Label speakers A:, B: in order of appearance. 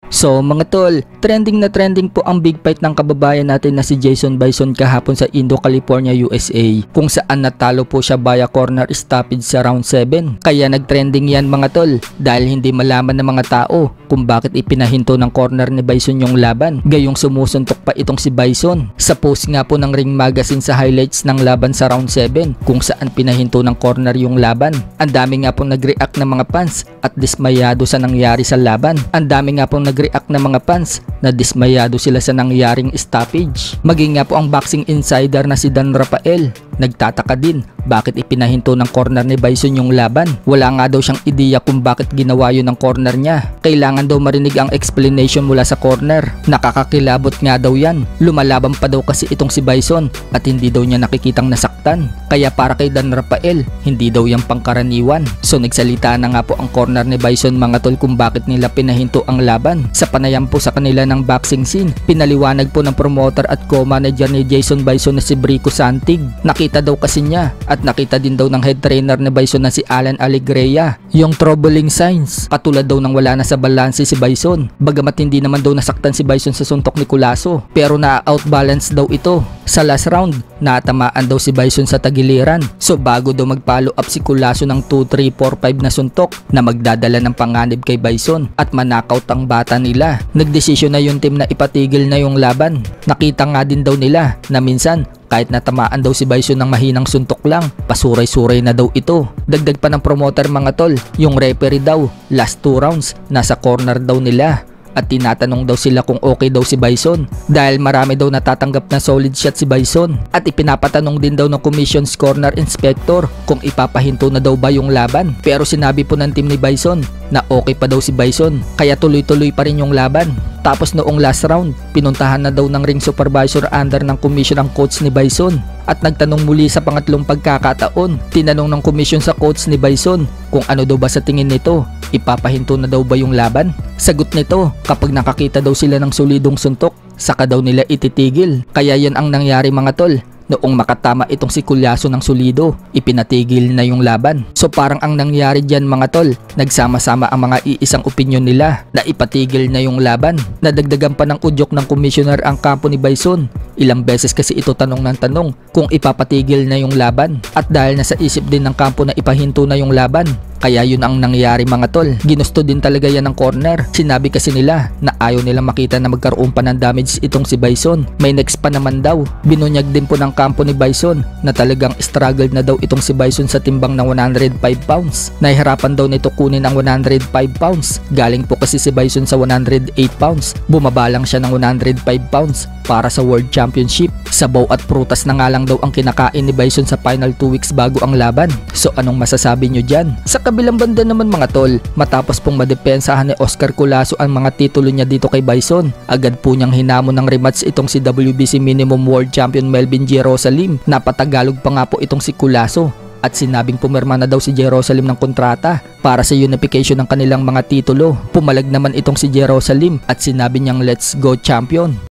A: So mga tol, trending na trending po ang big fight ng kababayan natin na si Jason Bison kahapon sa Indo, California, USA, kung saan natalo po siya via corner stoppage sa round 7. Kaya nagtrending yan mga tol dahil hindi malaman ng mga tao kung bakit ipinahinto ng corner ni Bison yung laban, gayong sumusuntok pa itong si Bison. Sa post nga po ng Ring Magazine sa highlights ng laban sa round 7 kung saan pinahinto ng corner yung laban, ang dami nga pong nag-react ng mga fans at dismayado sa nangyari sa laban. Ang dami nga pong nag-react ng mga fans na dismayado sila sa nangyaring stoppage. Maging nga po ang boxing insider na si Dan Rafael nagtataka din bakit ipinahinto ng corner ni Bison yung laban. Wala nga daw siyang ideya kung bakit ginawa yun ng corner niya. Kailangan daw marinig ang explanation mula sa corner. Nakakakilabot nga daw yan. Lumalaban pa daw kasi itong si Bison at hindi daw niya nakikitang nasaktan. Kaya para kay Dan Rafael, hindi daw yan pangkaraniwan. So nagsalita na nga po ang corner ni Bison mga tol kung bakit nila pinahinto ang laban. Sa panayam po sa kanila ng boxing scene, pinaliwanag po ng promoter at co-manager ni Jason Bison na si Brico Santig. Nakita daw kasi niya at nakita din daw ng head trainer ni Bison na si Alan Alegria yung troubling signs, katulad daw ng wala na sa balanse si Bison. Bagamat hindi naman daw nasaktan si Bison sa suntok ni Culasso, pero na-outbalance daw ito. Sa last round, natamaan daw si Bison sa tagiliran. So bago daw mag-follow up si Culasso ng 2, 3, 4, 5 na suntok na magdadala ng panganib kay Bison at manakaut ang bata nila, nagdesisyon na yung team na ipatigil na yung laban. Nakita nga din daw nila na minsan kahit natamaan daw si Bison ng mahinang suntok lang, pasuray-suray na daw ito. Dagdag pa ng promoter mga tol, yung referee daw, last 2 rounds, nasa corner daw nila. At tinatanong daw sila kung okay daw si Bison dahil marami daw natatanggap na solid shot si Bison. At ipinapatanong din daw ng Commission's Corner Inspector kung ipapahinto na daw ba yung laban. Pero sinabi po ng team ni Bison na okay pa daw si Bison, kaya tuloy-tuloy pa rin yung laban. Tapos noong last round, pinuntahan na daw ng ring supervisor under ng commission ang coach ni Bison. At nagtanong muli sa pangatlong pagkakataon, tinanong ng commission sa coach ni Bison kung ano daw ba sa tingin nito, ipapahinto na daw ba yung laban? Sagot nito, kapag nakakita daw sila ng solidong suntok, saka daw nila ititigil. Kaya yan ang nangyari mga tol. Noong makatama itong si Culasso ng solido, ipinatigil na yung laban. So parang ang nangyari dyan mga tol, nagsama-sama ang mga iisang opinyon nila na ipatigil na yung laban. Nadagdagan pa ng udyok ng commissioner ang kampo ni Bison. Ilang beses kasi ito tanong ng tanong kung ipapatigil na yung laban. At dahil nasa isip din ng kampo na ipahinto na yung laban, kaya yun ang nangyari mga tol. Ginusto din talaga yan ng corner. Sinabi kasi nila na ayaw nilang makita na magkaroon pa ng damage itong si Bison. May next pa naman daw. Binunyag din po ng kampo ni Bison na talagang struggled na daw itong si Bison sa timbang ng 105 pounds. Nahihirapan daw nito kunin ang 105 pounds. Galing po kasi si Bison sa 108 pounds. Bumaba lang siya ng 105 pounds para sa World Championship. Sabaw at prutas na nga lang daw ang kinakain ni Bison sa final 2 weeks bago ang laban. So anong masasabi nyo dyan? Sa kabilang banda naman mga tol, matapos pong madepensahan ni Oscar Culasso ang mga titulo niya dito kay Bison, agad po niyang hinamon ng rematch itong si WBC Minimum World Champion Melvin Jerusalem. Napatagalog pa nga po itong si Culasso at sinabing pumirma na daw si Jerusalem ng kontrata para sa unification ng kanilang mga titulo. Pumalag naman itong si Jerusalem at sinabi niyang let's go champion.